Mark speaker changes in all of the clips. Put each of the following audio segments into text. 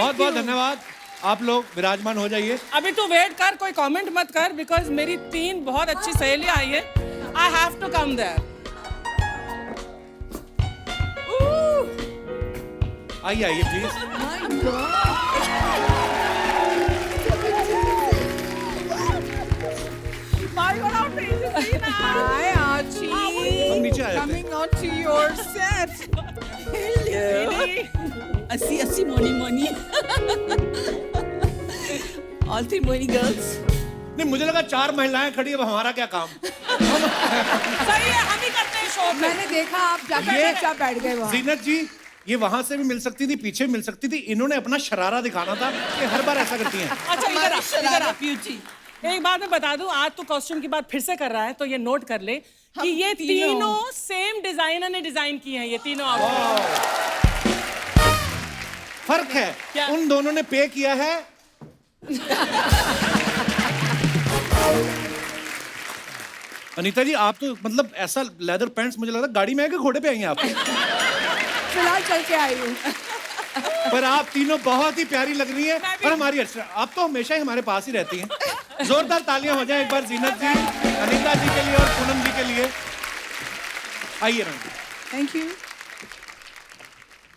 Speaker 1: बहुत बहुत धन्यवाद। आप लोग विराजमान हो जाइए।
Speaker 2: अभी तू वेट कर, कोई कमेंट मत कर, बिकॉज मेरी 3 बहुत अच्छी सहेलियां आई है। I have to come there.
Speaker 1: आइए आइए प्लीज।
Speaker 3: Hi, Archie.
Speaker 1: हम नीचे आ जाते हैं।
Speaker 3: Coming on to your set.
Speaker 4: Assi Moni Moni. All 3 Moni girls.
Speaker 1: नहीं, मुझे लगा 4 महिलाएं खड़ी, अब हमारा क्या काम।
Speaker 2: सही है, हम ही करते हैं शो।
Speaker 3: मैंने देखा आप जाकर
Speaker 1: ये
Speaker 3: चुपचाप बैठ गए वहाँ।
Speaker 1: जीनत जी, ये वहां से भी मिल सकती थी, पीछे भी मिल सकती थी। इन्होंने अपना शरारा दिखाना था। ये हर बार ऐसा करती हैं।
Speaker 2: अच्छा इधर आ, इधर आ।
Speaker 4: ब्यूटी.
Speaker 2: एक बात मैं बता दूं, आज तो कॉस्ट्यूम की बात फिर से कर रहा है, तो ये नोट कर ले कि ये तीनों सेम डिजाइनर ने डिजाइन की हैं, ये तीनों आउटफिट।
Speaker 1: फर्क है,
Speaker 2: क्या?
Speaker 1: उन दोनों ने पे किया है। अनीता जी, आप तो मतलब ऐसा लेदर पैंट्स, मुझे लगता है गाड़ी में है कि घोड़े पे आई हैं आप।
Speaker 3: फिलहाल चल के आई हूँ।
Speaker 1: पर आप तीनों बहुत ही प्यारी लग रही हैं। और हमारी आप तो हमेशा ही हमारे पास ही रहती हैं। जोरदार तालियां हो जाए एक बार जीनत जी, अनीता जी के लिए और पूनम जी के लिए। आइए ma'am.
Speaker 4: Thank you.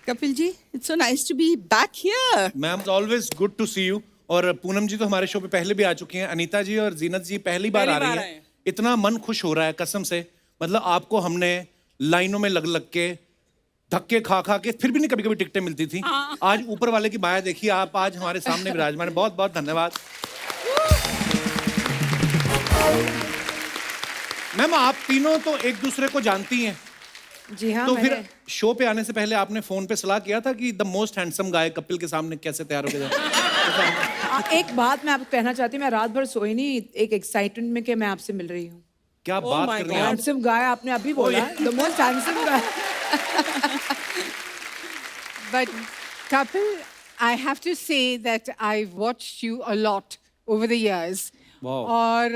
Speaker 4: Kapil ji, it's so nice to be back here.
Speaker 1: Ma'am, always good to see you. और पूनम जी तो हमारे शो पे पहले भी आ चुकी हैं। अनीता जी और जीनत जी पहली बार आ रही
Speaker 2: आए
Speaker 1: हैं।
Speaker 2: हैं।
Speaker 1: इतना मन खुश हो रहा है कसम से। मतलब आपको हमने लाइनों में लग लग के, धक्के खा खा के, फिर भी नहीं कभी कभी टिकटें मिलती थी। आज ऊपर वाले की माया देखिए, आप आज हमारे सामने विराजमान हैं। बहुत बहुत धन्यवाद। मैम, आप तीनों तो एक दूसरे को जानती हैं,
Speaker 3: जी हाँ,
Speaker 1: तो फिर
Speaker 3: मैंने
Speaker 1: शो पे आने से पहले आपने फोन पे सलाह किया था कि the most handsome guy Kapil के सामने कैसे तैयार होके जाए।
Speaker 3: एक बात मैं आपको कहना चाहती हूँ, मैं रात भर सोई नहीं, एक एक्साइटमेंट में कि मैं आपसे मिल रही हूँ।
Speaker 1: क्या बात
Speaker 2: my
Speaker 1: कर रही हैं आप?
Speaker 3: हैंडसम गाय आपने अभी बोला, the most handsome guy.
Speaker 5: But Kapil, I have to say that I've watched you a lot over the years.
Speaker 1: Wow.
Speaker 5: Or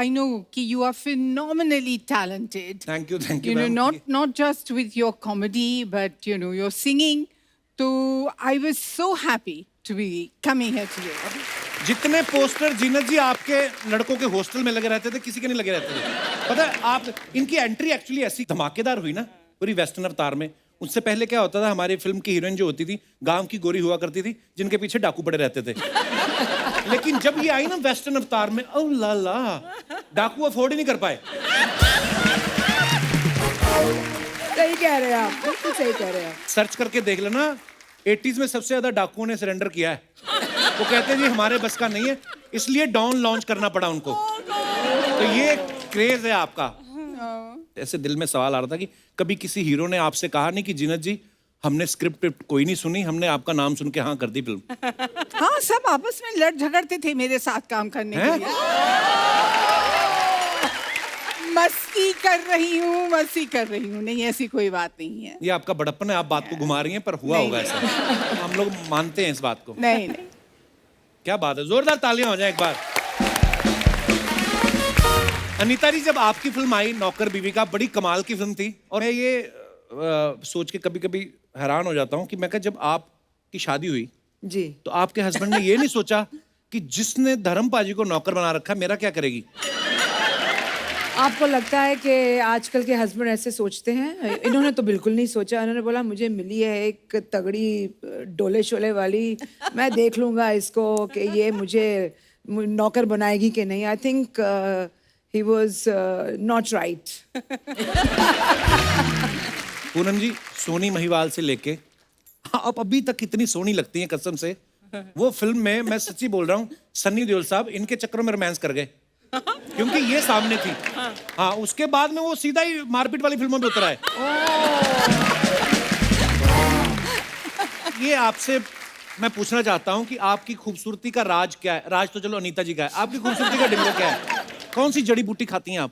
Speaker 5: I know कि you are phenomenally talented.
Speaker 1: Thank you, thank you,
Speaker 5: You know,
Speaker 1: ma'am.
Speaker 5: not just with your comedy, but you know, your singing. So I was so happy to be coming here today.
Speaker 1: जितने poster जीनत जी आपके लड़कों के hostel में लगे रहते थे, किसी के नहीं लगे रहते थे। पता है, आप इनकी एंट्री एक्चुअली ऐसी धमाकेदार हुई ना पूरी वेस्टर्न अवतार में। उससे पहले क्या होता था, हमारी फिल्म की हीरोइन जो होती थी गांव की गोरी हुआ करती थी, जिनके पीछे डाकू पड़े रहते थे। लेकिन जब ये आई ना वेस्टर्न अवतार में, ओ ला ला, डाकू अफोर्ड ही नहीं कर पाए।
Speaker 3: सही कह रहे हैं आप, बिल्कुल सही कह रहे हैं आप।
Speaker 1: सर्च करके देख लेना, 80s में सबसे ज्यादा डाकुओं ने सरेंडर किया है। वो कहते हैं जी हमारे बस का नहीं है, इसलिए डॉन लॉन्च करना पड़ा उनको। तो ये क्रेज है आपका। ऐसे दिल में सवाल आ रहा था कि कभी किसी हीरो ने आपसे कहा नहीं कि जीनत जी, हमने स्क्रिप्ट कोई नहीं सुनी, हमने आपका नाम सुन के हाँ कर दी फिल्म।
Speaker 5: हाँ, सब आपस में लड़ झगड़ते थे मेरे साथ काम करने के लिए। मस्ती कर रही हूँ, मस्ती कर रही हूँ। नहीं, ऐसी कोई बात नहीं है।
Speaker 1: ये आपका बड़प्पन है, आप बात को घुमा रही हैं, पर हुआ होगा ऐसा। हम लोग मानते हैं इस बात को।
Speaker 5: नहीं नहीं।
Speaker 1: क्या बात है, जोरदार तालियां हो जाए एक बार। अनीता जी, जब आपकी फिल्म आई नौकर बीवी का, बड़ी कमाल की फिल्म थी। और मैं ये सोच के कभी कभी हैरान हो जाता हूँ कि मैं कहा, जब आपकी शादी हुई
Speaker 3: जी,
Speaker 1: तो आपके हस्बैंड ने ये नहीं सोचा कि जिसने धर्म पाजी को नौकर बना रखा है, मेरा क्या करेगी?
Speaker 3: आपको लगता है कि आजकल के हस्बैंड ऐसे सोचते हैं? इन्होंने तो बिल्कुल नहीं सोचा। इन्होंने बोला मुझे मिली है एक तगड़ी डोले शोले वाली, मैं देख लूंगा इसको कि ये मुझे नौकर बनाएगी कि नहीं। I think he was not right.
Speaker 1: Poonam ji, Soni Mahiwal से लेके आप अभी तक कितनी सोनी लगती हैं कसम से। वो फिल्म में, मैं सच्ची बोल रहा हूँ, सन्नी देओल साहब इनके चक्करों में रोमांस कर गए, क्योंकि ये सामने थी। हाँ, उसके बाद में वो सीधा ही मारपीट वाली फिल्मों में उतरा है। ये आपसे मैं पूछना चाहता हूँ कि आपकी खूबसूरती का राज क्या है? राज तो चलो अनीता जी का है, आपकी खूबसूरती का डिंगो क्या है? कौन सी जड़ी बूटी खाती हैं आप?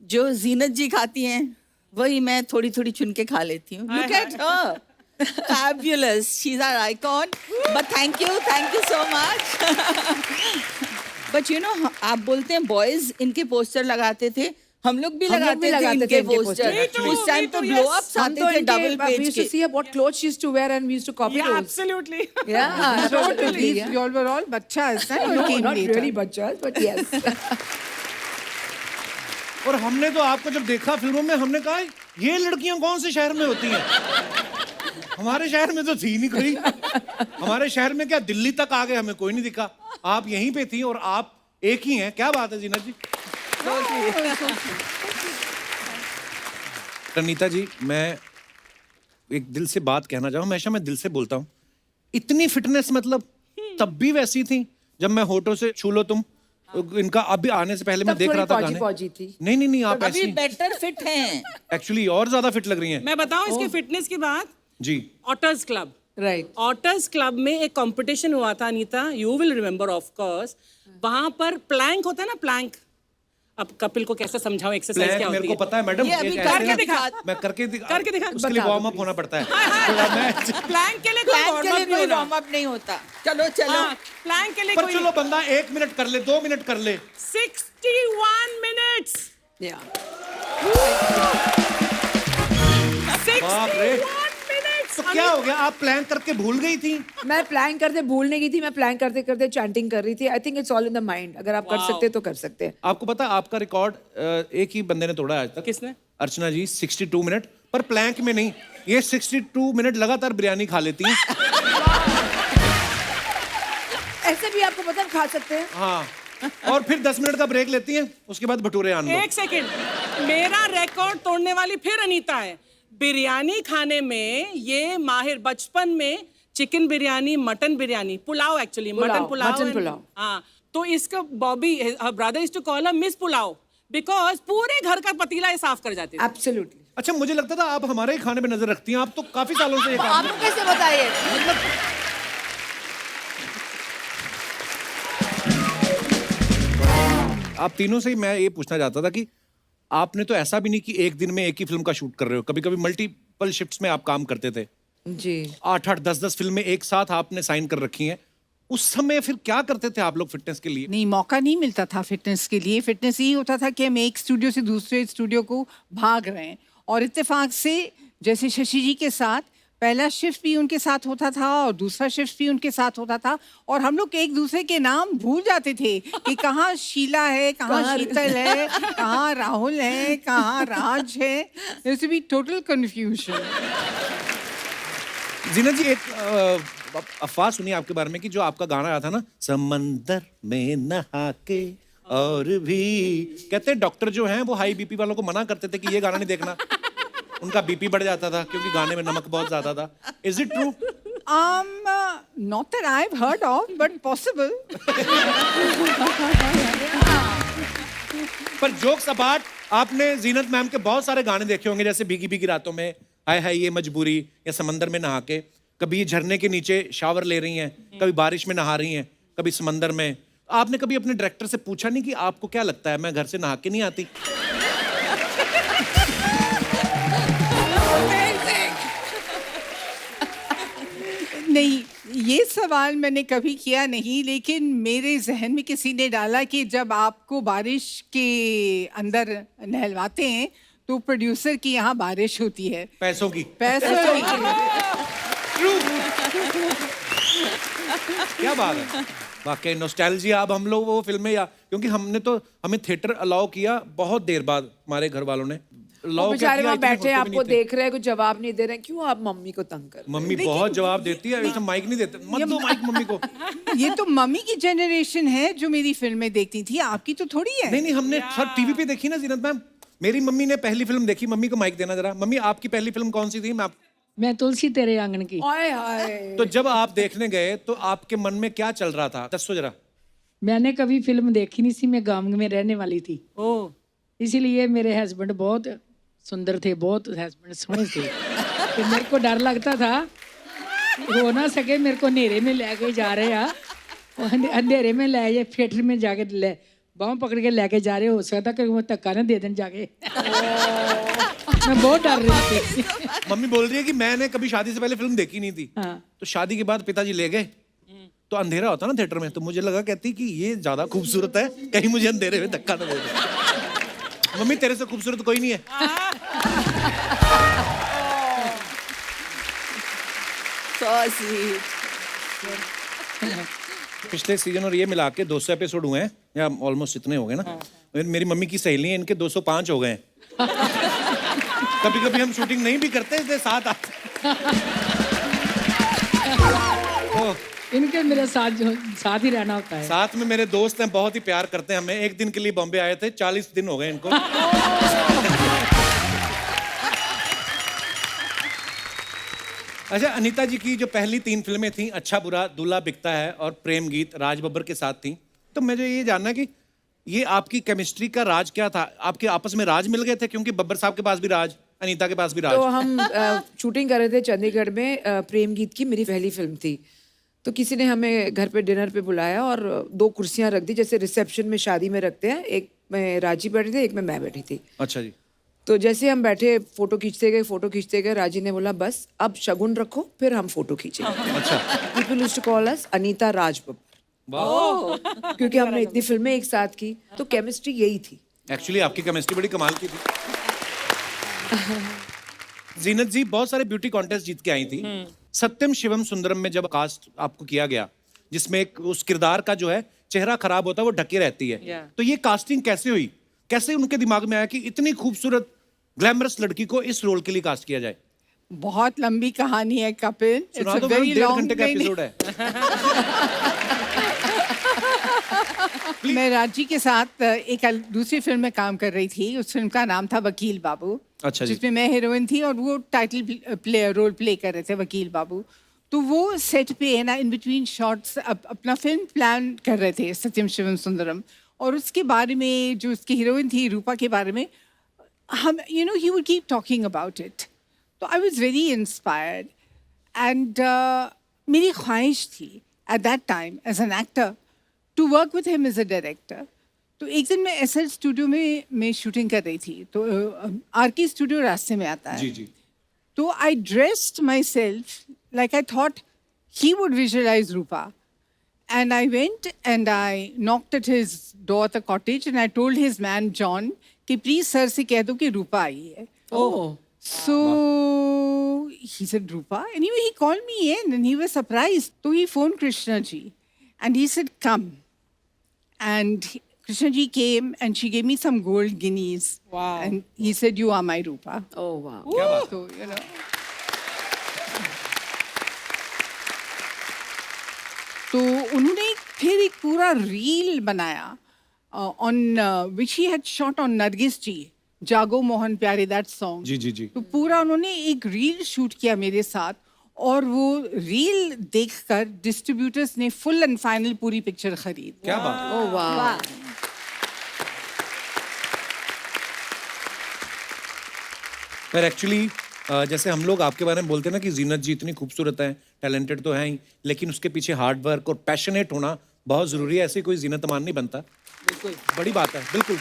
Speaker 4: जो जीनत जी खाती हैं वही मैं थोड़ी थोड़ी चुन के खा लेती हूँ. Look at her. Fabulous. She's our icon. But thank you so much. But you know, आप बोलते हैं बॉयज इनके पोस्टर लगाते थे, हम लोग भी
Speaker 3: हम लोग भी
Speaker 4: लगाते थे
Speaker 3: लगाते थे
Speaker 4: इनके
Speaker 3: इनके
Speaker 4: पोस्टर
Speaker 3: poster.
Speaker 4: उस टाइम तो ब्लो अप्स
Speaker 3: हम
Speaker 4: आते
Speaker 3: तो
Speaker 4: थे डबल
Speaker 3: इनके we
Speaker 4: पेज
Speaker 3: used to
Speaker 4: के
Speaker 3: see what clothes she used to wear and we used to copy
Speaker 2: Yeah,
Speaker 3: those.
Speaker 2: absolutely.
Speaker 3: Yeah,
Speaker 5: Totally.
Speaker 3: absolutely. Yeah.
Speaker 5: You all were all bachchas, huh?
Speaker 3: No,
Speaker 5: Or came
Speaker 3: not
Speaker 5: later?
Speaker 3: really bachchas, but yes.
Speaker 1: और हमने तो आपको जब देखा फिल्मों में हमने कहा ये लड़कियां कौन से शहर में होती हैं? हमारे शहर में तो थी नहीं कोई। हमारे शहर में क्या दिल्ली तक आ गए हमें कोई नहीं दिखा। आप यहीं पे थी और आप एक ही हैं। क्या बात है जीनत जी? रनीता जी, मैं एक दिल से बात कहना चाहूँ, हमेशा मैं दिल से बोलता हूँ। इतनी फिटनेस मतलब तब भी वैसी थी जब मैं होठों से छू लो तुम। इनका अभी आने से पहले मैं
Speaker 3: तब
Speaker 1: देख
Speaker 3: थोड़ी
Speaker 1: रहा था
Speaker 3: पौजी
Speaker 1: गाने।
Speaker 3: पौजी थी।
Speaker 1: नहीं आप
Speaker 4: अभी
Speaker 1: ऐसी
Speaker 4: बेटर फिट हैं
Speaker 1: एक्चुअली और ज्यादा फिट लग रही हैं।
Speaker 2: मैं बताऊं इसके फिटनेस की बात,
Speaker 1: जी
Speaker 2: Otters club.
Speaker 3: Right.
Speaker 2: Otters club में एक कंपटीशन हुआ था Anita, you will remember of course. वहां पर प्लैंक होता है ना, प्लैंक। अब कपिल को कैसे समझाऊं एक्सरसाइज
Speaker 1: प्लैंक
Speaker 2: क्या होती
Speaker 1: मेरे को
Speaker 2: है?
Speaker 1: पता है मैडम।
Speaker 4: ये अभी
Speaker 1: एक
Speaker 4: करके
Speaker 1: ऐसे-
Speaker 2: दिखा।
Speaker 1: मैं करके
Speaker 2: दिखा।
Speaker 1: उसके लिए
Speaker 3: बता दो,
Speaker 1: वार्म अप होना पड़ता है। थोड़ा मैं
Speaker 2: प्लैंक के लिए कोई
Speaker 4: प्लान के लिए
Speaker 2: warm-up
Speaker 4: कोई
Speaker 2: नहीं होना।
Speaker 4: वार्म अप नहीं होता चलो चलो
Speaker 2: हाँ, प्लैंक के लिए
Speaker 1: पर
Speaker 2: कोई
Speaker 1: चलो बंदा 1 मिनट कर ले, 2 मिनट कर ले।
Speaker 2: 61 मिनट्स।
Speaker 3: Yeah.
Speaker 2: 61
Speaker 1: रे।
Speaker 2: मिनट्स।
Speaker 1: तो क्या हो गया, आप प्लान करके भूल गई थी?
Speaker 3: मैं प्लान करते भूल नहीं गई थी, मैं प्लान करते करते चैंटिंग कर रही थी। I think it's all in the mind. अगर आप कर सकते हैं तो कर सकते हैं।
Speaker 1: आपको पता है आपका रिकॉर्ड एक ही बंदे ने तोड़ा है आज तक।
Speaker 2: किसने?
Speaker 1: अर्चना जी 62 मिनट, पर प्लैंक में नहीं। ये 62 मिनट लगातार बिरयानी खा लेती हैं।
Speaker 3: ऐसे भी आपको पता है खा सकते हैं।
Speaker 1: हाँ, और फिर 10 मिनट का ब्रेक लेती हैं, उसके बाद भटूरे आन लो।
Speaker 2: एक सेकंड, मेरा रिकॉर्ड तोड़ने वाली फिर अनीता है। बिरयानी खाने में ये माहिर। बचपन में chicken biryani, mutton biryani, pulao actually, mutton pulao.
Speaker 3: Mutton pulao.
Speaker 2: हाँ, तो इसका Bobby brother is to call a Miss pulao because पूरे घर का पतीला ये साफ कर जाते थे।
Speaker 3: एब्सोल्युटली।
Speaker 1: अच्छा, मुझे लगता था आप हमारे ही खाने पे नजर रखती हैं। आप तो काफी सालों से ये काम
Speaker 3: आपको कैसे बताइए?
Speaker 1: आप तीनों से ही मैं ये पूछना चाहता था कि आपने तो ऐसा भी नहीं कि एक दिन में एक ही फिल्म का शूट कर रहे हो। कभी कभी मल्टीपल शिफ्ट्स में आप काम करते थे।
Speaker 3: जी।
Speaker 1: 8-8, 10-10 फिल्में एक साथ आपने साइन कर रखी हैं। उस समय फिर क्या करते थे आप लोग फिटनेस के लिए?
Speaker 5: नहीं, मौका नहीं मिलता था फिटनेस के लिए। फिटनेस यही होता था कि हम एक स्टूडियो से दूसरे स्टूडियो को भाग रहे हैं। और इत्तेफाक से जैसे शशि जी के साथ पहला शिफ्ट भी उनके साथ होता था और दूसरा शिफ्ट भी उनके साथ होता था, और हम लोग एक दूसरे के नाम भूल जाते थे कि कहाँ शीला है, कहाँ शीतल है, कहाँ राहुल है, कहाँ राज है। There used to be total confusion.
Speaker 1: जीना जी, एक अफवाह सुनी आपके बारे में कि जो आपका गाना आया था ना, समंदर में नहा के और भी, कहते हैं डॉक्टर जो हैं वो हाई बीपी वालों को मना करते थे कि ये गाना नहीं देखना, उनका बीपी बढ़ जाता था क्योंकि गाने में नमक बहुत ज्यादा था। Is it true?
Speaker 5: Not that I've heard of, but possible.
Speaker 1: पर जोक्स अपार्ट, आपने जीनत मैम के बहुत सारे गाने देखे होंगे, जैसे भीगी भीगी रातों में, हाय हाय ये मजबूरी, या समंदर में नहा के। कभी झरने के नीचे शावर ले रही हैं, कभी बारिश में नहा रही हैं, कभी समंदर में। आपने कभी अपने डायरेक्टर से पूछा नहीं कि आपको क्या लगता है मैं घर से नहा के नहीं आती?
Speaker 5: नहीं, ये सवाल मैंने कभी किया नहीं, लेकिन मेरे जहन में किसी ने डाला कि जब आपको बारिश के अंदर नहलवाते हैं तो प्रोड्यूसर की यहाँ बारिश होती है
Speaker 1: पैसों की।
Speaker 5: पैसों की।
Speaker 1: क्या बात है, वाकई नॉस्टैल्जिया। अब हम लोग वो फिल्में, या क्योंकि हमें थिएटर अलाउ किया बहुत देर बाद, हमारे घर वालों ने अलाउ
Speaker 3: बेचारे वहाँ बैठे हैं,
Speaker 1: होते भी
Speaker 3: आपको
Speaker 1: नहीं थे।
Speaker 3: देख रहे हैं, कुछ जवाब नहीं दे रहे हैं। क्यों आप मम्मी को तंग कर?
Speaker 1: मम्मी बहुत जवाब देती है, ऐसे माइक नहीं देते, मत दो माइक मम्मी को।
Speaker 5: ये तो मम्मी की जनरेशन है जो मेरी फिल्में देखती थी, आपकी तो थोड़ी है।
Speaker 1: नहीं हमने सब टीवी पे देखी ना जीनत मैम। मेरी मम्मी ने पहली फिल्म देखी, मम्मी को माइक देना जरा। मम्मी आपकी पहली फिल्म कौन सी थी?
Speaker 6: मैं तुलसी तेरे आंगन की।
Speaker 3: हाय हाय।
Speaker 1: तो जब आप देखने गए तो आपके मन में क्या चल रहा था, दसो जरा।
Speaker 6: मैंने कभी फिल्म देखी नहीं थी, मैं गांव में रहने वाली थी,
Speaker 2: ओह,
Speaker 6: इसीलिए मेरे हस्बैंड बहुत सुंदर थे, बहुत हस्बैंड सोहने थे। तो मेरे को डर लगता था हो ना सके मेरे को अंधेरे में लेके जा रहे हैं, अंधेरे में ले जाए, थिएटर में जाके ले बाँह पकड़ के लेके जा रहे, हो सकता कि वो धक्का ना दे दें जाके। मैं बहुत डर रही थी।
Speaker 1: मम्मी बोल रही है कि मैंने कभी शादी से पहले फिल्म देखी नहीं थी।
Speaker 6: हाँ।
Speaker 1: तो शादी के बाद पिताजी ले गए, तो अंधेरा होता ना थिएटर में, तो मुझे लगा कहती कि ये ज्यादा खूबसूरत है, कहीं मुझे अंधेरे में धक्का ना दे दे। मम्मी तेरे से खूबसूरत कोई नहीं है।
Speaker 4: So sweet.
Speaker 1: पिछले सीजन और ये मिला के 200 एपिसोड हुए हैं, या ऑलमोस्ट इतने हो गए ना। मेरी मम्मी की सहेली है, इनके 205 हो गए हैं। कभी कभी हम शूटिंग नहीं भी करते, इसलिए साथ आते। ओह,
Speaker 6: इनके मेरे साथ ही रहना होता है।
Speaker 1: साथ में मेरे दोस्त हैं, बहुत ही प्यार करते हैं हमें। एक दिन के लिए बॉम्बे आए थे, 40 दिन हो गए इनको। अच्छा, अनीता जी की जो पहली 3 फिल्में थी, अच्छा बुरा, दूल्हा बिकता है और प्रेम गीत, राज बब्बर के साथ थी। तो मुझे ये जानना कि ये आपकी केमिस्ट्री का राज क्या था? आपके आपस में राज मिल गए थे? क्योंकि बब्बर साहब के पास भी राज, अनीता के पास भी राज।
Speaker 3: तो हम शूटिंग कर रहे थे चंडीगढ़ में, प्रेम गीत की मेरी पहली फिल्म थी। तो किसी ने हमें घर पे डिनर पे बुलाया और 2 कुर्सियां रख दी, जैसे रिसेप्शन में शादी में रखते हैं। एक में राजी बैठी थी, एक में मैं बैठी थी।
Speaker 1: अच्छा जी।
Speaker 3: तो जैसे हम बैठे, फोटो खींचते गए, राजी ने बोला बस अब शगुन रखो, फिर हम फोटो खींचेंगे।
Speaker 1: अच्छा।
Speaker 3: People used to call us Anita Raj Babbar, क्योंकि हमने इतनी फिल्में एक साथ की। तो केमिस्ट्री यही थी।
Speaker 1: एक्चुअली आपकी केमिस्ट्री बड़ी कमाल की थी। जीनत जी बहुत सारे ब्यूटी कॉन्टेस्ट जीत के आई थी। सत्यम शिवम सुंदरम में जब कास्ट आपको किया गया, जिसमें एक उस किरदार का जो है चेहरा खराब होता है, वो ढके रहती है। तो ये कास्टिंग कैसे हुई? कैसे उनके दिमाग में आया कि इतनी खूबसूरत ग्लैमरस लड़की को इस रोल के लिए कास्ट किया जाए?
Speaker 5: बहुत लंबी कहानी है कपिल।
Speaker 1: सुना दो, 1.5 घंटे का एपिसोड है।
Speaker 5: मैं राजी के साथ एक दूसरी फिल्म में काम कर रही थी। उस फिल्म का नाम था वकील बाबू।
Speaker 1: अच्छा जी।
Speaker 5: जिसमें मैं हीरोइन थी और वो टाइटल रोल प्ले कर रहे थे, वकील बाबू। तो वो सेट पे ना इन बिटवीन शॉट्स अपना फिल्म प्लान कर रहे थे, सत्यम शिवम सुंदरम। और उसके बारे में, जो उसकी हीरोइन थी रूपा के बारे में, हम he would keep talking about it. तो I was very inspired and मेरी ख्वाहिश थी at that time as an actor to work with him as a director. तो एक दिन मैं एसएल स्टूडियो में मैं शूटिंग कर रही थी। तो आरके स्टूडियो रास्ते में आता है।
Speaker 1: जी जी।
Speaker 5: तो I dressed myself like I thought he would visualise Rupa. And I went and I knocked at his door at the cottage and I told his man John कि please sir से कह दो कि रूपा आई है.
Speaker 2: Oh.
Speaker 5: So he said Rupa. Anyway, he called me in and he was surprised. So he phoned Krishna ji and he said come. And Krishna ji came and she gave me some gold guineas.
Speaker 2: Wow.
Speaker 5: And he said you are my Rupa.
Speaker 3: Oh wow.
Speaker 5: So you know. तो उन्होंने फिर एक पूरा reel बनाया on which he had shot on Nargis ji, Jaago Mohan प्यारे, that song.
Speaker 1: जी जी जी।
Speaker 5: तो पूरा उन्होंने एक रील शूट किया मेरे साथ और वो रील देखकर डिस्ट्रीब्यूटर्स ने फुल एंड फाइनल पूरी पिक्चर खरीद।
Speaker 1: क्या बात।
Speaker 3: Oh wow.
Speaker 1: पर एक्चुअली जैसे हम लोग आपके बारे में बोलते हैं ना कि जीनत जी इतनी खूबसूरत है, टैलेंटेड तो है ही, लेकिन उसके पीछे हार्ड वर्क और पैशनेट होना बहुत जरूरी है। ऐसे कोई जीनत अमान नहीं बनता। बिल्कुल बड़ी बात है। बिल्कुल।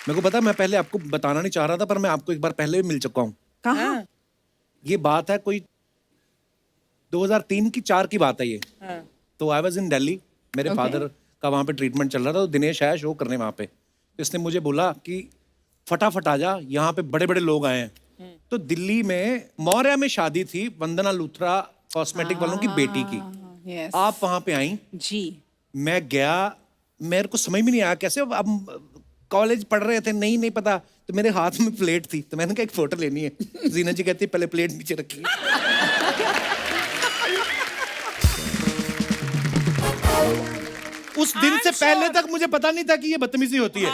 Speaker 1: मेरे को पता है, मैं पहले आपको बताना नहीं चाह रहा था, पर मैं आपको एक बार पहले भी मिल चुका हूँ।
Speaker 5: कहाँ?
Speaker 1: ये बात है कोई 2003 की 4 की बात है ये। तो आई वाज इन दिल्ली, मेरे फादर का वहाँ पे ट्रीटमेंट चल रहा था। तो दिनेश आया शो करने वहाँ पे। तो इसने मुझे बोला कि फटाफट आ जा, यहाँ पे बड़े बड़े लोग आए हैं। तो दिल्ली में मौर्या में शादी थी वंदना लूथरा कॉस्मेटिक वालों की बेटी की।
Speaker 5: Yes.
Speaker 1: आप वहाँ पे आई,
Speaker 5: जी।
Speaker 1: मैं गया, मेरे को समझ में नहीं आया कैसे। अब कॉलेज पढ़ रहे थे, नहीं पता। तो मेरे हाथ में प्लेट थी, तो मैंने कहा एक फोटो लेनी है। जीना जी कहती पहले प्लेट नीचे रखिए। उस दिन से पहले तक मुझे पता नहीं था कि ये बदतमीजी होती है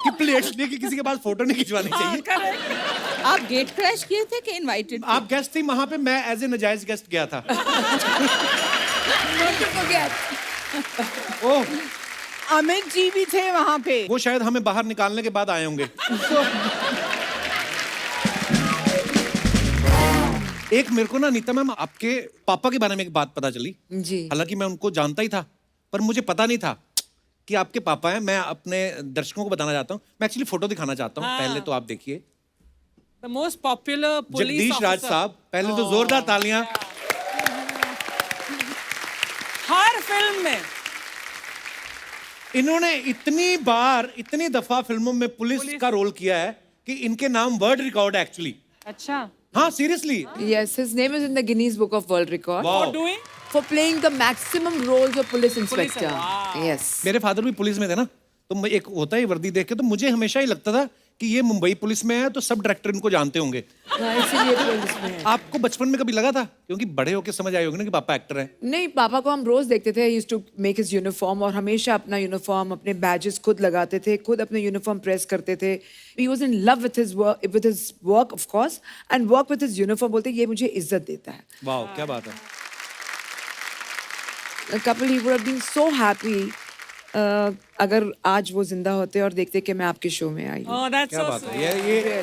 Speaker 1: कि प्लेट लेके किसी के पास फोटो नहीं खिंचवानी चाहिए।
Speaker 4: आप गेट क्रैश किए थे कि इनवाइटेड?
Speaker 1: आप गेस्ट थी वहां पे, मैं एज ए नजायज गेस्ट गया था। ओह,
Speaker 5: अमित जी भी थे वहाँ पे।
Speaker 1: वो शायद हमें बाहर निकालने के बाद आए होंगे। एक मेरे को ना नीता मैम आपके पापा के बारे में एक बात पता चली।
Speaker 3: जी।
Speaker 1: हालांकि मैं उनको जानता ही था, पर मुझे पता नहीं था कि आपके पापा हैं। मैं अपने दर्शकों को बताना चाहता हूँ, मैं एक्चुअली फोटो दिखाना चाहता हूँ। पहले तो आप देखिए,
Speaker 2: The most popular police
Speaker 1: Jagdish Raj
Speaker 2: officer.
Speaker 1: साहब। पहले तो जोरदार तालियां।
Speaker 2: हर फिल्म में
Speaker 1: इन्होंने इतनी दफा फिल्मों में पुलिस का रोल किया है कि इनके नाम वर्ल्ड रिकॉर्ड है एक्चुअली।
Speaker 2: अच्छा।
Speaker 1: हाँ seriously.
Speaker 3: Yes, his name is in the Guinness Book of World Record
Speaker 1: Wow.
Speaker 2: Doing?
Speaker 3: for playing the maximum roles of police inspector. Yes.
Speaker 1: मेरे फादर भी पुलिस में थे ना, तो एक होता है वर्दी देख के, तो मुझे हमेशा ही लगता था कि ये मुंबई पुलिस में है तो सब डायरेक्टर इनको जानते होंगे।
Speaker 3: हाँ, इसीलिए पुलिस में है।
Speaker 1: आपको बचपन में कभी लगा था, क्योंकि बड़े होके समझ आए होंगे ना कि पापा एक्टर हैं?
Speaker 3: नहीं, पापा को हम रोज देखते थे, used to make his uniform, और हमेशा अपना यूनिफॉर्म, अपने बैजेस खुद लगाते थे, खुद अपने यूनिफॉर्म प्रेस करते थे। He was in love with his work of course, and work with his uniform, बोलते ये मुझे इज्जत देता है।
Speaker 1: वाह क्या बात है।
Speaker 3: A couple, he would have been so happy अगर आज वो जिंदा होते और देखते कि मैं आपके शो में आई हूँ।
Speaker 2: Oh, that's
Speaker 1: क्या
Speaker 2: so
Speaker 1: बात
Speaker 2: sweet.
Speaker 1: है ये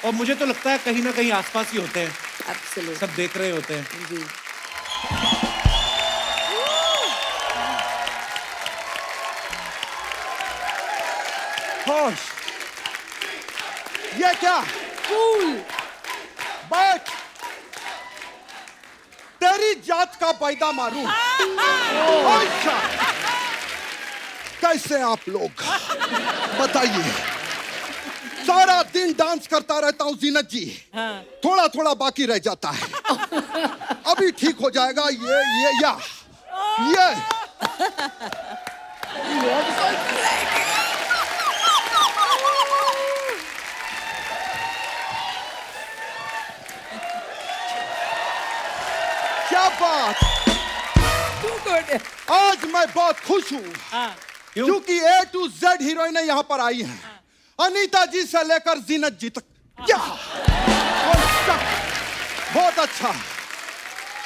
Speaker 1: और मुझे तो लगता है कहीं ना कहीं आसपास ही होते हैं,
Speaker 3: Absolutely.
Speaker 1: सब देख रहे होते हैं।
Speaker 3: जी।
Speaker 7: होश, ये क्या? बैठ, तेरी जात का पैदा मारूं। अच्छा, कैसे आप लोग बताइए? सारा दिन डांस करता रहता हूँ जीनत जी, थोड़ा थोड़ा बाकी रह जाता है, अभी ठीक हो जाएगा। ये क्या बात। आज मैं बहुत खुश हूँ क्योंकि A to Z हीरोइनें यहाँ पर आई हैं, अनीता जी से लेकर जीनत जी तक। क्या बहुत अच्छा,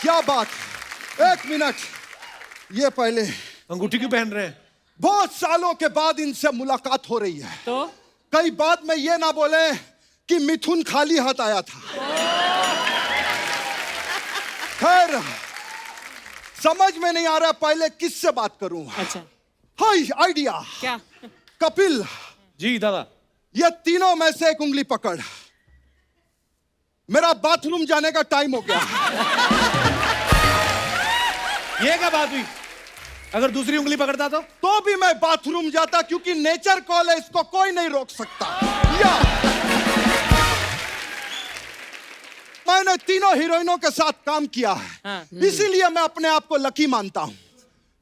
Speaker 7: क्या बात। एक मिनट, ये पहले
Speaker 1: अंगूठी क्यों पहन रहे हैं?
Speaker 7: बहुत सालों के बाद इनसे मुलाकात हो रही है,
Speaker 2: तो
Speaker 7: कई बाद में ये ना बोले कि मिथुन खाली हाथ आया था। खैर, समझ में नहीं आ रहा पहले किससे बात करूं।
Speaker 2: अच्छा,
Speaker 7: हाय आइडिया।
Speaker 2: क्या?
Speaker 7: कपिल,
Speaker 1: जी दादा।
Speaker 7: ये तीनों में से एक उंगली पकड़, मेरा बाथरूम जाने का टाइम हो गया।
Speaker 1: ये क्या बात हुई? अगर दूसरी उंगली पकड़ता तो
Speaker 7: भी मैं बाथरूम जाता, क्योंकि नेचर कॉल है, इसको कोई नहीं रोक सकता। या मैंने तीनों हीरोइनों के साथ काम किया है, इसीलिए मैं अपने आप को लकी मानता हूं।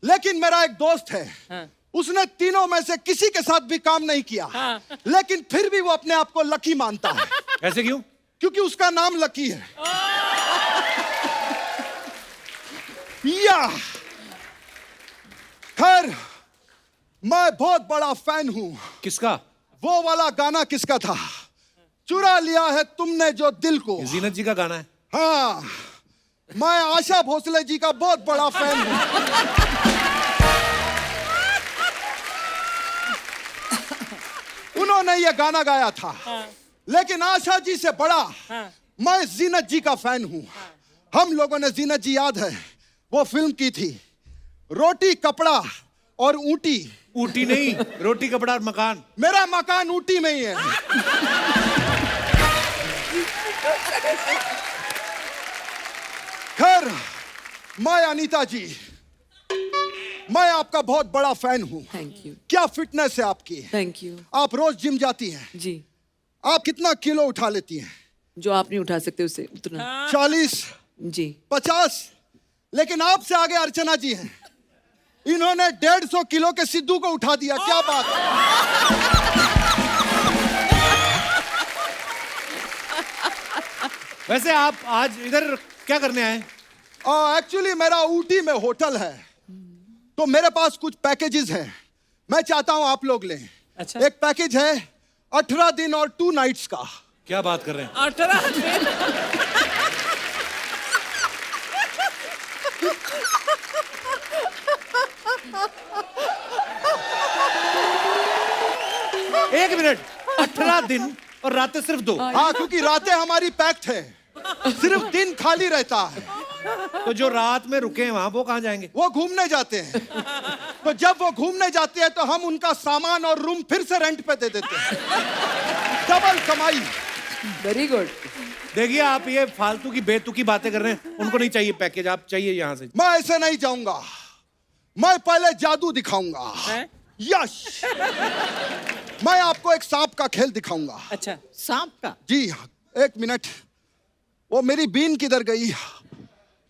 Speaker 7: लेकिन मेरा एक दोस्त है, उसने तीनों में से किसी के साथ भी काम नहीं किया, लेकिन फिर भी वो अपने आप को लकी मानता है।
Speaker 1: ऐसे क्यों?
Speaker 7: क्योंकि उसका नाम लकी है। या खैर, मैं बहुत बड़ा फैन हूं।
Speaker 1: किसका?
Speaker 7: वो वाला गाना किसका था, चुरा लिया है तुमने जो दिल को?
Speaker 1: जीनत जी का गाना है।
Speaker 7: हाँ, मैं आशा भोसले जी का बहुत बड़ा फैन हूं। उन्होंने ये गाना गाया था, लेकिन आशा जी से बड़ा मैं जीनत जी का फैन हूं। हम लोगों ने, जीनत जी याद है, वो फिल्म की थी, रोटी कपड़ा और ऊटी।
Speaker 1: ऊटी नहीं, रोटी कपड़ा और मकान।
Speaker 7: मेरा मकान ऊटी में ही है। खैर, मैं अनीता जी, मैं आपका बहुत बड़ा फैन हूँ।
Speaker 3: Thank you.
Speaker 7: क्या फिटनेस है आपकी।
Speaker 3: Thank you.
Speaker 7: आप रोज जिम जाती हैं।
Speaker 3: जी।
Speaker 7: आप कितना किलो उठा लेती हैं?
Speaker 3: जो आप नहीं उठा सकते उससे उतना।
Speaker 7: 40,
Speaker 3: जी।
Speaker 7: 50, लेकिन आपसे आगे अर्चना जी हैं, इन्होंने 150 किलो के सिद्धू को उठा दिया। क्या बात है।
Speaker 1: वैसे आप आज इधर क्या करने आए?
Speaker 7: एक्चुअली मेरा ऊटी में होटल है, तो मेरे पास कुछ पैकेजेस हैं, मैं चाहता हूं आप लोग लें।
Speaker 2: अच्छा।
Speaker 7: एक पैकेज है 18 दिन और 2 नाइट्स का।
Speaker 1: क्या बात कर रहे हैं?
Speaker 2: 18 दिन।
Speaker 1: एक मिनट, 18 दिन और रातें सिर्फ 2?
Speaker 7: हाँ, क्योंकि रातें हमारी पैक्ड है, सिर्फ दिन खाली रहता है।
Speaker 1: तो जो रात में रुके हैं वहां, वो कहाँ जाएंगे?
Speaker 7: वो घूमने जाते हैं। तो जब वो घूमने जाते हैं तो हम उनका सामान और रूम फिर से रेंट पे दे देते हैं। डबल कमाई।
Speaker 3: Very good.
Speaker 7: देखिए आप ये फालतू की बेतुकी बातें कर रहे हैं, उनको नहीं चाहिए पैकेज, आप चाहिए यहाँ से। मैं ऐसे नहीं जाऊंगा, मैं पहले जादू दिखाऊंगा। यश। मैं आपको एक सांप का खेल दिखाऊंगा।
Speaker 2: अच्छा,
Speaker 4: सांप का?
Speaker 7: जी, एक मिनट। वो मेरी बीन किधर गई?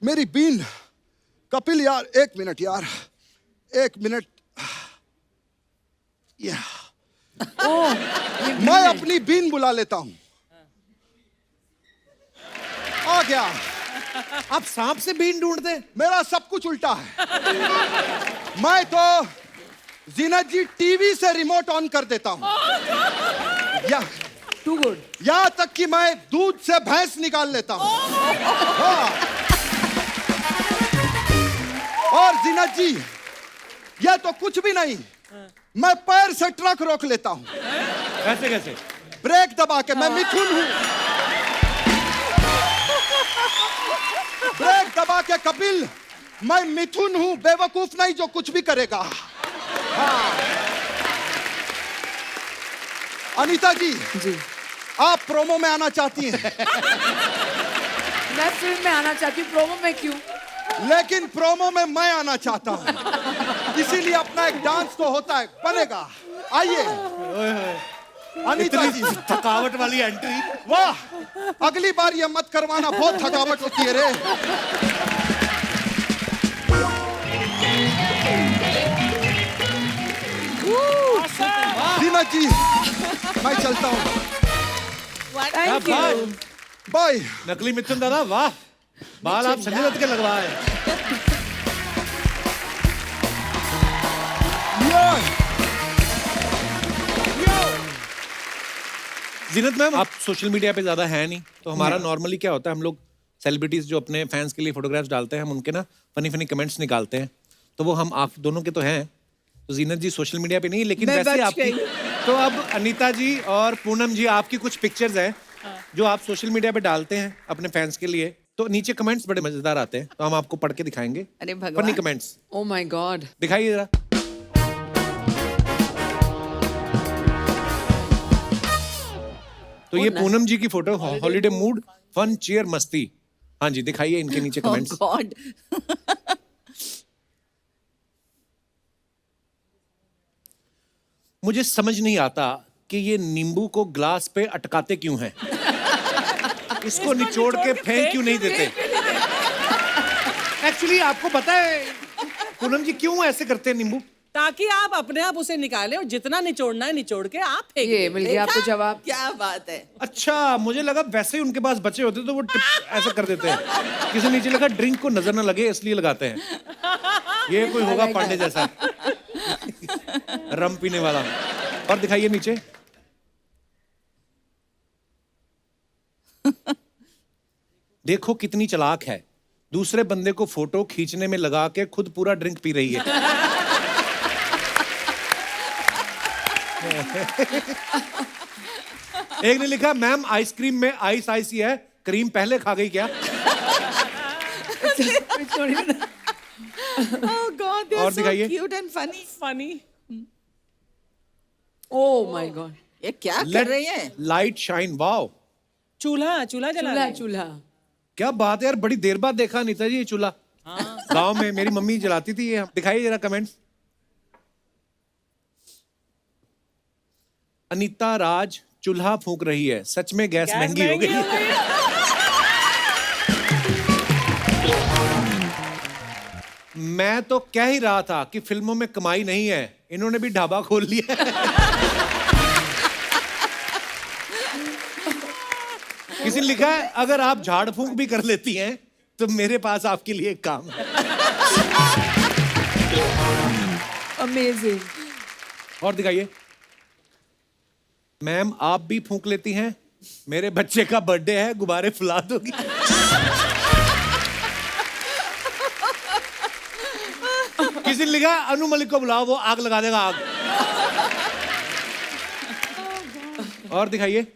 Speaker 7: मेरी बीन। कपिल यार, एक मिनट यार, एक मिनट। या मैं अपनी बीन बुला लेता हूं। आ गया।
Speaker 1: आप सांप से बीन ढूंढते?
Speaker 7: मेरा सब कुछ उल्टा है। मैं तो जीनत जी टीवी से रिमोट ऑन कर देता हूं। या
Speaker 3: टू गुड।
Speaker 7: यहां तक कि मैं दूध से भैंस निकाल लेता हूं। हाँ। और जीनत जी, यह तो कुछ भी नहीं, मैं पैर से ट्रक रोक लेता हूं।
Speaker 1: कैसे कैसे?
Speaker 7: ब्रेक दबा के। मैं मिथुन हूं। ब्रेक दबा के कपिल, मैं मिथुन हूं, बेवकूफ नहीं जो कुछ भी करेगा। हाँ। अनीता जी, आप प्रोमो में आना चाहती हैं?
Speaker 3: मैं फिल्म में आना चाहती हूँ, प्रोमो में क्यों?
Speaker 7: लेकिन प्रोमो में मैं आना चाहता हूं, इसीलिए अपना एक डांस तो होता है, बनेगा। आइए अनीता जी।
Speaker 1: थकावट वाली एंट्री।
Speaker 7: वाह, अगली बार ये मत करवाना, बहुत थकावट होती है रे। जीनत जी, मैं चलता हूँ।
Speaker 3: Thank you.
Speaker 7: बाय।
Speaker 1: नकली मिथुन दादा, वाह, बाल आप संजय दत्त के लगवाए। जीनत मैम, आप सोशल मीडिया पे ज्यादा है नहीं, तो हमारा नॉर्मली क्या होता है, हम लोग सेलिब्रिटीज जो अपने फैंस के लिए फोटोग्राफ्स डालते हैं, हम उनके ना फनी फनी कमेंट्स निकालते हैं। तो वो हम आप दोनों के तो हैं, तो जीनत जी सोशल मीडिया पे नहीं, लेकिन
Speaker 3: मैं
Speaker 1: वैसे
Speaker 3: बच
Speaker 1: आपकी।
Speaker 3: गई।
Speaker 1: तो अब अनीता जी और पूनम जी, आपकी कुछ पिक्चर्स हैं जो आप सोशल मीडिया पे डालते हैं अपने फैंस के लिए, तो नीचे कमेंट्स बड़े मजेदार आते हैं, तो हम आपको पढ़ के दिखाएंगे।
Speaker 4: अरे भगवान।
Speaker 1: Funny comments
Speaker 3: oh my God.
Speaker 1: दिखाइए जरा। तो ये पूनम जी की photo, holiday mood, fun, cheer, मस्ती। हाँ जी, दिखाइए इनके नीचे कमेंट्स।
Speaker 4: गॉड।
Speaker 1: मुझे समझ नहीं आता कि ये नींबू को ग्लास पे अटकाते क्यों हैं। इसको निचोड़ के फेंक क्यों नहीं देते? एक्चुअली आपको पता है पूनम जी क्यों ऐसे करते हैं नींबू?
Speaker 2: ताकि आप अपने आप उसे निकालें और जितना निचोड़ना है निचोड़ के आप फेंक
Speaker 3: ये
Speaker 2: दें।
Speaker 3: मिल गया आपको जवाब।
Speaker 4: क्या बात है।
Speaker 1: अच्छा, मुझे लगा वैसे ही उनके पास बचे होते तो वो ऐसा कर देते हैं। किसी नीचे लगा ड्रिंक को नजर ना लगे इसलिए लगाते हैं। ये कोई होगा पांडे जैसा रम पीने वाला। और दिखाइए नीचे। देखो कितनी चालाक है, दूसरे बंदे को फोटो खींचने में लगा के खुद पूरा ड्रिंक पी रही है। एक ने लिखा, मैम आइसक्रीम में आइस आइस ही है, क्रीम पहले खा गई क्या?
Speaker 4: Oh God, they
Speaker 1: और
Speaker 4: are so
Speaker 1: दिखाइए।
Speaker 4: cute and funny.
Speaker 2: Funny.
Speaker 3: O my God.
Speaker 4: ये क्या कर रही है?
Speaker 1: लाइट शाइन, वाओ,
Speaker 2: चूल्हा जला
Speaker 3: चूल्हा
Speaker 2: रहे हैं।
Speaker 3: चूल्हा।
Speaker 1: क्या बात है यार, बड़ी देर बाद देखा अनीता जी ये चूल्हा। गांव में मेरी मम्मी जलाती थी ये। दिखाइए जरा कमेंट्स। अनीता राज चूल्हा फूंक रही है, सच में गैस महंगी हो गई है। मैं तो कह ही रहा था कि फिल्मों में कमाई नहीं है, इन्होंने भी ढाबा खोल लिया है। किसी ने लिखा है, अगर आप झाड़ फूंक भी कर लेती हैं तो मेरे पास आपके लिए एक काम है।
Speaker 3: अमेजिंग।
Speaker 1: और दिखाइए। मैम आप भी फूंक लेती हैं, मेरे बच्चे का बर्थडे है, गुब्बारे फुला दोगी? किसी ने लिखा, अनु मलिक को बुलाओ, वो आग लगा देगा, आग। और दिखाइए।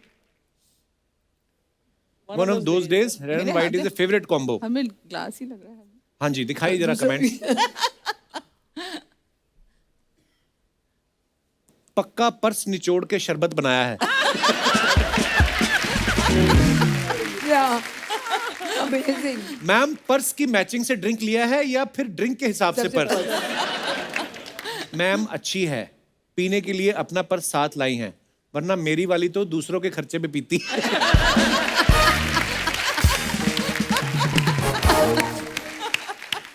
Speaker 1: One of those days, red and white is a favorite combo.
Speaker 4: हमें ग्लास ही लग रहा है।
Speaker 1: हाँ जी, दिखाइए जरा कमेंट। पक्का पर्स निचोड़ के शरबत बनाया है।
Speaker 3: अमेजिंग।
Speaker 1: मैम पर्स की मैचिंग से ड्रिंक लिया है या फिर ड्रिंक के हिसाब से पर्स? मैम अच्छी है, पीने के लिए अपना पर्स साथ लाई हैं, वरना मेरी वाली तो दूसरों के खर्चे पे पीती।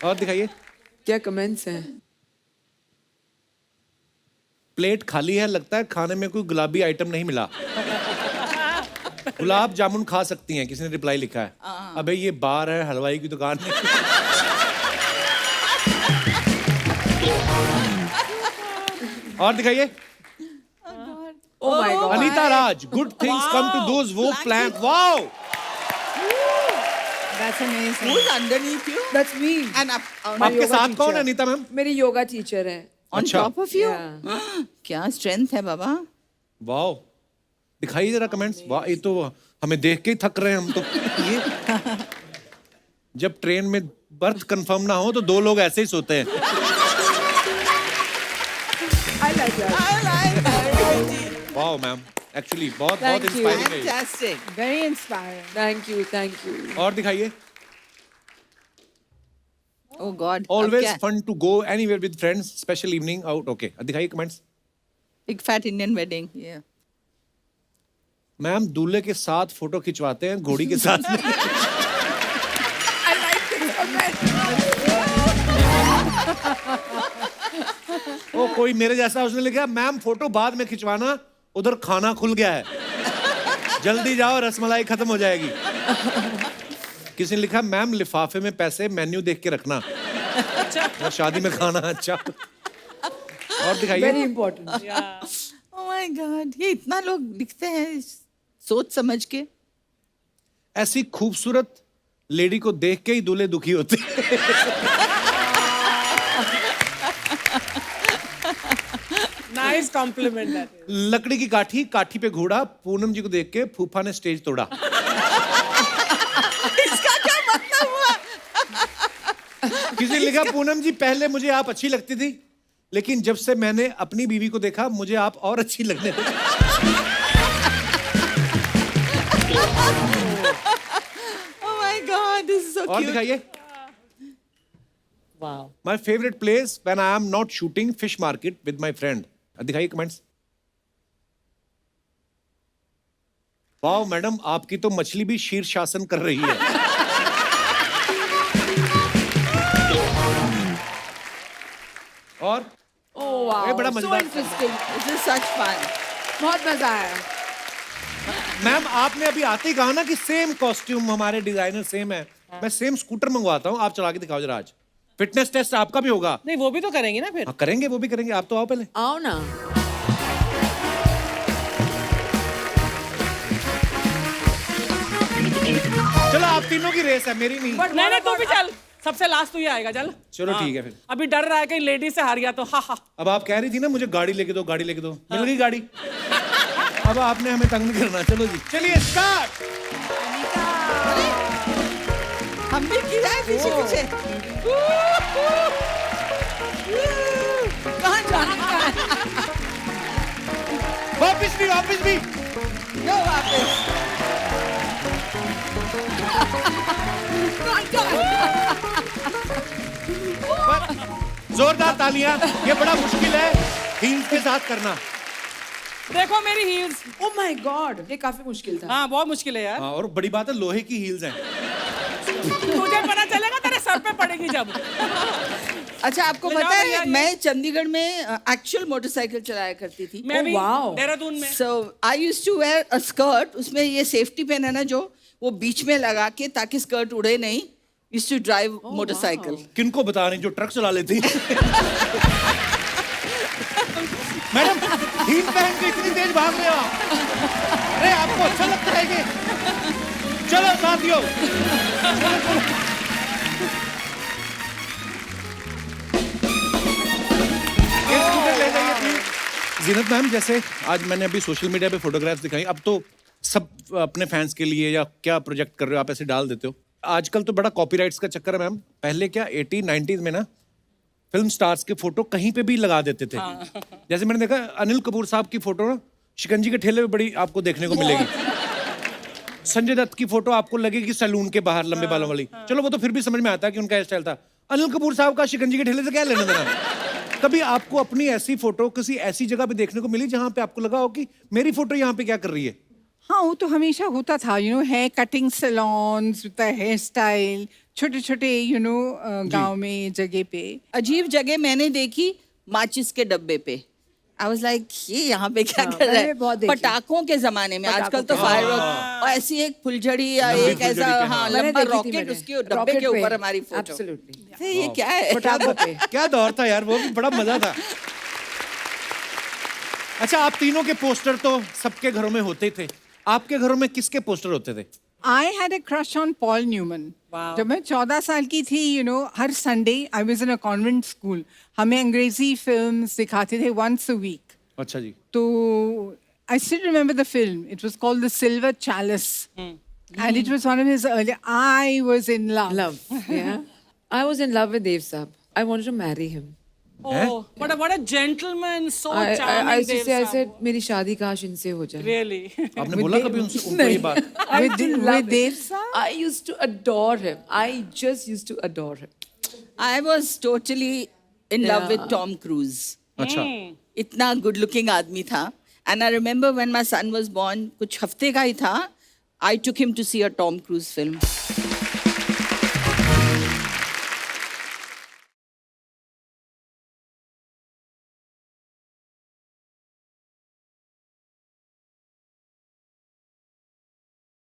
Speaker 1: और दिखाइए।
Speaker 3: क्या कमेंट्स हैं?
Speaker 1: प्लेट खाली है, लगता है खाने में कोई गुलाबी आइटम नहीं मिला। गुलाब जामुन खा सकती हैं, किसी ने रिप्लाई लिखा है। अबे ये बार है, हलवाई की दुकान नहीं। और दिखाइए।
Speaker 3: Oh my God.
Speaker 1: Anita Raj, good things come to those who plan. Wow,
Speaker 5: That's amazing.
Speaker 4: Who's underneath you?
Speaker 3: That's me.
Speaker 4: And up,
Speaker 1: आपके
Speaker 3: योगा
Speaker 1: साथ कौन
Speaker 3: teacher.
Speaker 1: है अनीता मैम?
Speaker 3: मेरी योगा टीचर है।
Speaker 4: on
Speaker 1: अच्छा।
Speaker 4: top of you?
Speaker 3: Yeah.
Speaker 4: क्या स्ट्रेंथ है बाबा।
Speaker 1: वाओ, दिखाइए जरा कमेंट्स। वाह, ये तो हमें देख के ही थक रहे हैं हम तो। ये जब ट्रेन में बर्थ कंफर्म ना हो तो दो लोग ऐसे ही सोते हैं।
Speaker 3: I like that.
Speaker 4: I like that.
Speaker 1: Wow ma'am, actually बहुत
Speaker 3: Thank
Speaker 1: बहुत
Speaker 3: you.
Speaker 1: इंस्पायरिंग है ये।
Speaker 4: Fantastic.
Speaker 5: Very inspiring.
Speaker 3: Thank you, thank you.
Speaker 1: और दिखाइए।
Speaker 4: Oh God. अब
Speaker 1: ऑलवेज
Speaker 4: क्या?
Speaker 1: Fun to go anywhere with friends, special evening out. Okay, दिखाइए comments.
Speaker 4: Big fat Indian wedding. Yeah.
Speaker 1: Ma'am दूल्हे के साथ फोटो खिंचवाते हैं, घोड़ी के साथ नहीं। ओ कोई मेरे जैसा, उसने लिखा मैम फोटो बाद में खिंचवाना, उधर खाना खुल गया है, जल्दी जाओ रसमलाई खत्म हो जाएगी। किसी ने लिखा मैम लिफाफे में पैसे मेन्यू देख के रखना, और शादी में खाना। अच्छा, और दिखाइए।
Speaker 3: Very important.
Speaker 4: Oh my God. ये इतना लोग लिखते हैं सोच समझ के।
Speaker 1: ऐसी खूबसूरत लेडी को देख के ही दूल्हे दुखी होते हैं।
Speaker 2: Nice compliment that.
Speaker 1: लकड़ी की काठी, काठी पे घोड़ा, पूनम जी को देख के फूफा ने स्टेज तोड़ा।
Speaker 4: इसका क्या मतलब हुआ?
Speaker 1: किसी ने लिखा पूनम जी पहले मुझे आप अच्छी लगती थी, लेकिन जब से मैंने अपनी बीवी को देखा मुझे आप और अच्छी लगने लगी।
Speaker 4: Oh my God. This is so
Speaker 1: और
Speaker 4: cute.
Speaker 1: दिखाइए।
Speaker 6: Wow,
Speaker 1: my favourite place when I am not shooting, fish market with my friend. दिखाइए कमेंट्स। वाओ मैडम, आपकी तो मछली भी शीर्षासन कर रही है। और
Speaker 3: Oh wow.
Speaker 1: ये बड़ा
Speaker 3: So
Speaker 1: मजेदार।
Speaker 3: interesting.
Speaker 4: This is such fun.
Speaker 3: बहुत मजा आया।
Speaker 1: मैम आपने अभी आते ही कहा ना कि सेम कॉस्ट्यूम, हमारे डिजाइनर सेम है। मैं सेम स्कूटर मंगवाता हूँ, आप चला के दिखाओ जरा आज। फिटनेस टेस्ट आपका भी होगा।
Speaker 2: नहीं वो भी तो करेंगे ना फिर।
Speaker 1: हाँ, करेंगे, वो भी करेंगे। आप तो आओ पहले।
Speaker 3: आओ ना।
Speaker 1: चलो आप तीनों की रेस है, मेरी नहीं।
Speaker 2: नहीं नहीं तू भी चल, सबसे लास्ट तू ही आएगा, चल।
Speaker 1: चलो ठीक है फिर।
Speaker 2: अभी डर रहा है कि लेडी से हार गया तो। हा हा।
Speaker 1: अब आप कह रही थी ना मुझे गाड़ी लेके दो, गाड़ी लेके दो, मिल गई गाड़ी। अब आपने हमें तंग नहीं करना। चलो जी, चलिए स्टार्ट।
Speaker 4: हम भी गिराए पीछे पीछे। कहाँ जाना है?
Speaker 1: वापिस भी, वापिस भी।
Speaker 4: लो वापस।
Speaker 1: जोरदार तालियां। ये बड़ा मुश्किल है हील्स के साथ करना।
Speaker 2: देखो मेरी हील्स।
Speaker 3: Oh my God. ये काफी मुश्किल था।
Speaker 2: हाँ बहुत मुश्किल है यार।
Speaker 1: हाँ, और बड़ी बात है लोहे की हील्स हैं।
Speaker 2: तुझे पता चलेगा तेरे सर पे पड़ेगी जब।
Speaker 4: अच्छा आपको
Speaker 2: ले जाओ
Speaker 4: पता
Speaker 2: भैया
Speaker 4: है
Speaker 2: ये।
Speaker 4: मैं चंडीगढ़ में एक्चुअल मोटरसाइकिल चलाया करती थी।
Speaker 2: मैं भी
Speaker 3: wow.
Speaker 2: देहरादून में।
Speaker 4: So I used to wear a skirt. उसमें ये सेफ्टी पिन है ना जो, वो बीच में लगा के ताकि स्कर्ट उड़े नहीं। Used to drive motorcycle.
Speaker 1: किनको बता रही जो ट्रक चला लेती। मैडम हील पहन के इतनी तेज भाग रहे हो आप? अरे आपको अच्छा लगता है कि? चलो साथियों, ये स्कूटर ले जाइए प्लीज। जीनत मैम, जैसे आज मैंने अभी सोशल मीडिया पे फोटोग्राफ्स दिखाई, अब तो सब अपने फैंस के लिए या क्या प्रोजेक्ट कर रहे हो आप ऐसे डाल देते हो। आजकल तो बड़ा कॉपीराइट्स का चक्कर है मैम। पहले क्या 80 90s में ना फिल्म स्टार्स के फोटो कहीं पे भी लगा देते थे। जैसे मैंने देखा अनिल कपूर साहब की फोटो ना शिकंजी के ठेले पे बड़ी आपको देखने को मिलेगी। संजय दत्त की फोटो आपको लगेगी सैलून के बाहर लंबे बालों वाली। चलो वो तो फिर भी समझ में आता है कि उनका हेयर स्टाइल था। अनिल कपूर साहब का शिकंजी के ठेले से क्या लेना देना। कभी आपको अपनी ऐसी फोटो किसी ऐसी जगह पे देखने को मिली जहां पे आपको लगा हो कि मेरी फोटो यहाँ पे क्या कर रही है?
Speaker 5: हाँ, वो तो हमेशा होता था, hair cutting salons, hair style, छोटे छोटे गांव में जगह पे।
Speaker 4: अजीब जगह मैंने देखी माचिस के डब्बे पे। आई वाज लाइक ये यहाँ पे क्या कर रहा
Speaker 3: मैंने
Speaker 4: है?
Speaker 3: बहुत देखी।
Speaker 4: पटाखों के जमाने में,
Speaker 3: पटाखों
Speaker 4: आजकल तो
Speaker 3: के-
Speaker 4: फायर और ऐसी एक फुलझड़ी या एक ऐसा हाँ
Speaker 3: मैंने
Speaker 4: लंबा
Speaker 3: देखी थी
Speaker 4: रॉकेट
Speaker 3: मैंने।
Speaker 4: उसके डब्बे
Speaker 3: रॉकेट
Speaker 4: के
Speaker 3: पे।
Speaker 4: ऊपर हमारी फोटो।
Speaker 3: Absolutely.
Speaker 4: ये क्या है?
Speaker 3: पटाखों पे।
Speaker 1: क्या दौर था यार, वो भी बड़ा मजा था। अच्छा, आप तीनों के पोस्टर तो सबके घरों में होते थे, आपके घरों में किसके पोस्टर होते थे?
Speaker 5: I had a crush on Paul Newman.
Speaker 2: Wow.
Speaker 5: जब मैं 14 साल की थी, हर Sunday I was in a convent school, हमें अंग्रेजी फिल्म्स दिखाते थे once a week.
Speaker 1: अच्छा जी।
Speaker 5: तो I still remember the film. It was called The Silver Chalice. And it was one of his early. I was in love.
Speaker 3: Love. Yeah. I was in love with Dev Saab. I wanted to marry him.
Speaker 2: Oh, what a gentleman, so
Speaker 3: I
Speaker 2: charming.
Speaker 3: used to
Speaker 2: Dev
Speaker 3: say, I
Speaker 2: Saab.
Speaker 3: said, मेरी शादी काश इनसे हो जाए.
Speaker 2: Really?
Speaker 1: आपने बोला कभी उनसे उनको ये बात?
Speaker 5: With Dev Saab?
Speaker 3: I used to adore him. I just used to adore him.
Speaker 4: I was totally in love
Speaker 3: Yeah.
Speaker 4: with Tom Cruise.
Speaker 1: अच्छा।
Speaker 4: इतना गुड लुकिंग आदमी था. And I remember when my son was born, कुछ हफ्ते का ही था, I took him to see a Tom Cruise film.